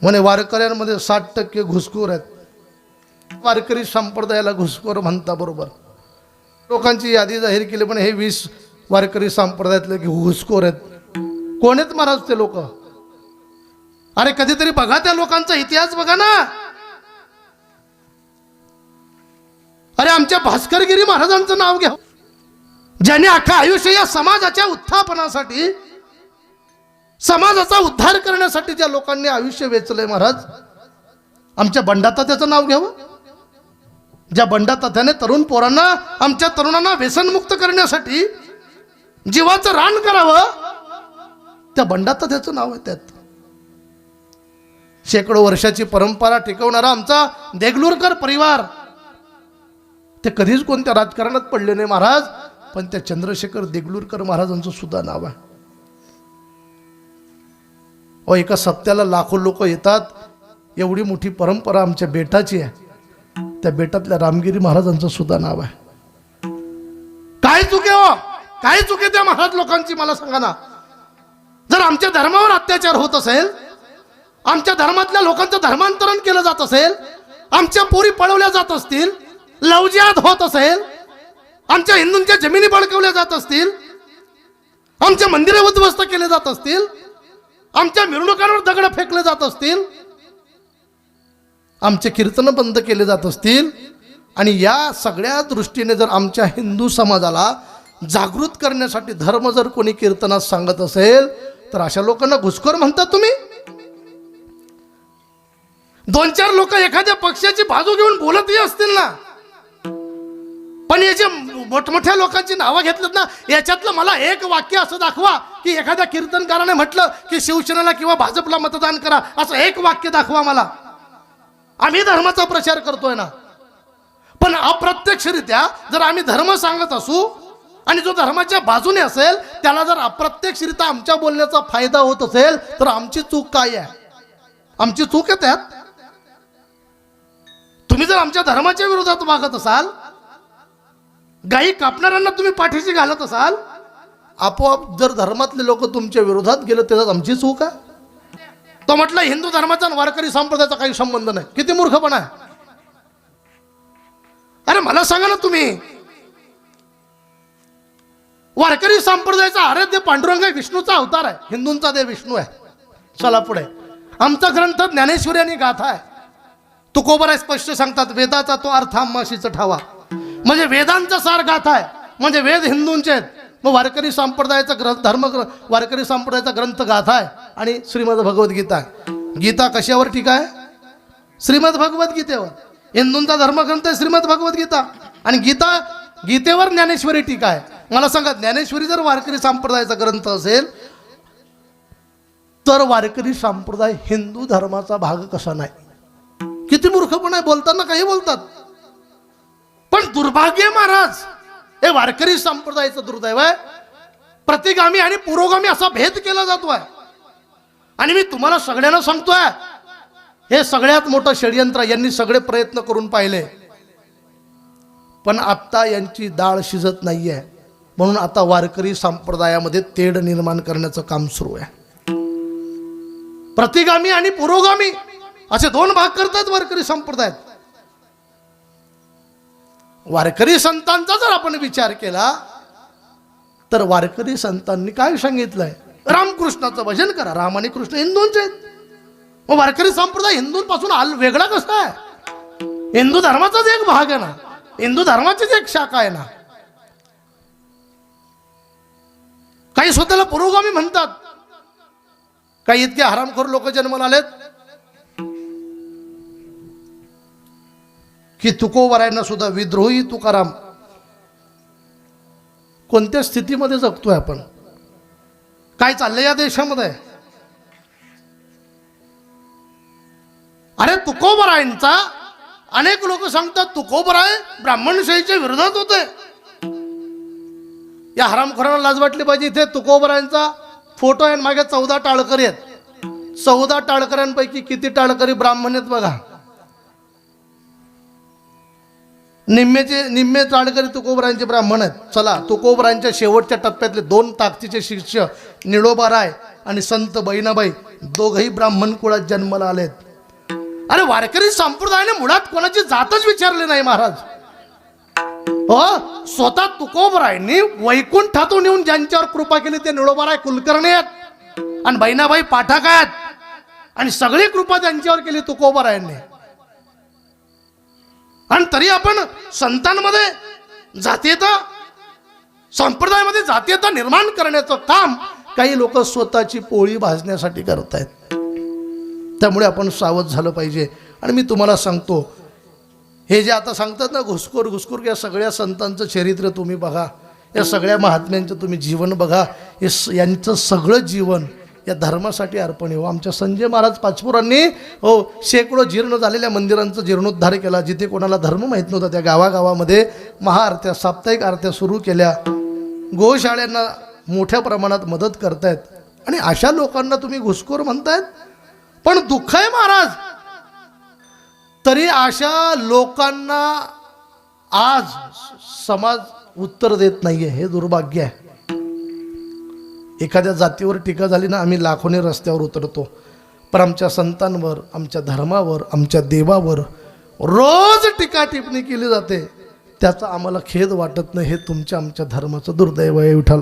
म्हणे वारकऱ्यांमध्ये 60% घुसखोर आहेत. वारकरी संप्रदायाला घुसखोर म्हणता बरोबर. लोकांची यादी जाहीर केली पण हे 20 वारकरी संप्रदायातले घुसखोर आहेत. कोण आहेत महाराज ते लोक? अरे कधीतरी बघा त्या लोकांचा इतिहास बघा ना. अरे आमच्या भास्करगिरी महाराजांचं नाव घ्या, ज्यांनी अख्खा आयुष्य या समाजाच्या उत्थापनासाठी, समाजाचा उद्धार करण्यासाठी ज्या लोकांनी आयुष्य वेचलंय महाराज. आमच्या बंडातात्याचं नाव घ्यावं, ज्या बंडातात्याने तरुण पोरांना, आमच्या तरुणांना व्यसनमुक्त करण्यासाठी जीवाचं रान करावं, त्या बंडातात्याचं नाव आहे. त्यात शेकडो वर्षाची परंपरा टिकवणारा आमचा देगलूरकर परिवार, ते कधीच कोणत्या राजकारणात पडले नाही महाराज, पण त्या चंद्रशेखर देगलूरकर महाराजांचं सुद्धा नाव आहे. एका सप्त्याला लाखो लोक येतात. एवढी मोठी परंपरा आमच्या बेटाची आहे. त्या बेटातल्या रामगिरी महाराजांचं सुद्धा नाव आहे. काय चुके हो, काय चुके त्या महाराज लोकांची मला सांगा ना. जर आमच्या धर्मावर अत्याचार होत असेल, आमच्या धर्मातल्या लोकांचं धर्मांतरण केलं जात असेल, आमच्या पोरी पळवल्या जात असतील, लवजियात होत असेल, आमच्या हिंदूंच्या जमिनी बळकवल्या जात असतील, आमच्या मंदिरे उद्ध्वस्त केले जात असतील, आमच्या मिरवणुकांवर दगड फेकले जात असतील, आमचे कीर्तन बंद केले जात असतील, आणि या सगळ्या दृष्टीने जर आमच्या हिंदू समाजाला जागृत करण्यासाठी धर्म जर कोणी कीर्तनात सांगत असेल, तर अशा लोकांना घुसखोर म्हणतात तुम्ही. 2-4 लोक एखाद्या पक्षाची बाजू घेऊन बोलतही असतील ना, पण हे जे मोठमोठ्या लोकांची नावं घेतलीत ना, याच्यातलं मला एक वाक्य असं दाखवा की एखाद्या कीर्तनकाराने म्हटलं की शिवसेनेला किंवा भाजपला मतदान करा, असं एक वाक्य दाखवा मला. आम्ही धर्माचा प्रचार करतोय ना, पण अप्रत्यक्षरित्या जर आम्ही धर्म सांगत असू आणि जो धर्माच्या बाजूने असेल त्याला जर अप्रत्यक्षरित्या आमच्या बोलण्याचा फायदा होत असेल, तर आमची चूक काय आहे? आमची चूक आहे त्यात. तुम्ही जर आमच्या धर्माच्या विरोधात वागत असाल, गायी कापणाऱ्यांना तुम्ही पाठीशी घालत असाल, आपोआप जर धर्मातले लोक तुमच्या विरोधात गेले, त्याच्यात आमची चूक आहे. तो म्हटलं हिंदू धर्माचा आणि वारकरी संप्रदायाचा काही संबंध नाही. किती मूर्खपणा आहे. अरे मला सांगा ना तुम्ही, वारकरी संप्रदायाचा आराध्य पांडुरंग आहे, विष्णूचा अवतार आहे, हिंदूंचा देव विष्णू आहे. चला पुढे. आमचा ग्रंथ ज्ञानेश्वरी आणि गाथा आहे. तुकोबराय स्पष्ट सांगतात, वेदाचा तो अर्थ आम्हाशीच ठावा. म्हणजे वेदांचा सार गाथा आहे, म्हणजे वेद हिंदूंचे आहेत. मग वारकरी संप्रदायाचा ग्रंथ वारकरी संप्रदायाचा ग्रंथ गाथा आहे आणि श्रीमद भगवद्गीता आहे. गीता कशावर टीका आहे? श्रीमद भगवद्गीतेवर. हिंदूंचा धर्मग्रंथ आहे श्रीमद भगवद्गीता, आणि गीतेवर ज्ञानेश्वरी टीका आहे. मला सांगा, ज्ञानेश्वरी जर वारकरी संप्रदायाचा ग्रंथ असेल, तर वारकरी संप्रदाय हिंदू धर्माचा भाग कसा नाही? किती मूर्खपणा आहे. बोलताना काही बोलतात, पण दुर्भाग्य महाराज, हे वारकरी संप्रदायाचं दुर्दैव आहे. प्रतिगामी आणि पुरोगामी असा भेद केला जातोय. आणि मी तुम्हाला सगळ्यांना सांगतोय, हे सगळ्यात मोठं षडयंत्र. यांनी सगळे प्रयत्न करून पाहिले, पण आता यांची डाळ शिजत नाहीये. म्हणून आता वारकरी संप्रदायामध्ये तेढ निर्माण करण्याचं काम सुरू आहे. प्रतिगामी आणि पुरोगामी असे 2 भाग करतात वारकरी संप्रदायात. वारकरी संतांचा जर आपण विचार केला, तर वारकरी संतांनी काय सांगितलंय? रामकृष्णाचं भजन करा. राम आणि कृष्ण हिंदूंचे आहेत. मग वारकरी संप्रदाय हिंदूंपासून वेगळा कसा आहे? हिंदू धर्माचाच एक भाग आहे ना, हिंदू धर्माचीच एक शाखा आहे ना. काही स्वतःला पुरोगामी म्हणतात. काही इतके हरामखोर लोक जन्माला आलेत की तुकोबरायांना सुद्धा विद्रोही तुकाराम. कोणत्या स्थितीमध्ये जगतोय आपण? काय चाललंय या देशामध्ये? अरे तुकोबरायांचा अनेक लोक सांगतात तुकोबराय ब्राह्मणशाहीच्या विरोधात होते. या हरामखोरांना लाज वाटली पाहिजे. इथे तुकोबरायांचा फोटो आहे, मागे 14 टाळकरी आहेत. 14 टाळकऱ्यांपैकी किती टाळकरी ब्राह्मण आहेत बघा. निम्मे चाडकरी तुकोबरायांचे ब्राह्मण आहेत. चला, तुकोबरायांच्या शेवटच्या टप्प्यातले 2 ताकदीचे शिष्य निळोबाराय आणि संत बहिणाबाई दोघही ब्राह्मण कुळात जन्माला आलेत. अरे वारकरी संप्रदायाने मुळात कोणाची जातच विचारली नाही महाराज. स्वतः तुकोबरायांनी वैकुंठातून येऊन ज्यांच्यावर कृपा केली ते निळोबाराय कुलकर्णी आहेत आणि बहिणाबाई पाठक आहेत आणि सगळी कृपा त्यांच्यावर केली तुकोबरायांनी. आणि तरी आपण संतांमध्ये जातीयता, संप्रदायामध्ये जातीयता निर्माण करण्याचं काम काही लोक स्वतःची पोळी भाजण्यासाठी करतायत. त्यामुळे आपण सावध झालं पाहिजे. आणि मी तुम्हाला सांगतो, हे जे आता सांगतात ना घुसखोर या सगळ्या संतांचं चरित्र तुम्ही बघा, या सगळ्या महात्म्यांचं तुम्ही जीवन बघा. यांचं सगळं जीवन या धर्मासाठी अर्पण आहे. आमच्या संजय महाराज पाचपुरांनी शेकडो जीर्ण झालेल्या मंदिरांचा जीर्णोद्धार केला. जिथे कोणाला धर्म माहीत नव्हता त्या गावागावामध्ये महाआरत्या, साप्ताहिक आरत्या सुरू केल्या. गोशाळ्यांना मोठ्या प्रमाणात मदत करतायत. आणि अशा लोकांना तुम्ही घुसखोर म्हणतायत. पण दुःख आहे महाराज, तरी अशा लोकांना आज समाज उत्तर देत नाहीये. हे दुर्भाग्य आहे. एखाद्या जातीवर टीका झाली ना, आम्ही लाखोने रस्त्यावर उतरतो. पण आमच्या संतांवर, आमच्या धर्मावर, आमच्या देवावर रोज टीका टिप्पणी केली जाते. त्याचा आम्हाला खेद वाटत नाही. हे तुमच्या आमच्या धर्माचं दुर्दैव आहे. विठ्ठल.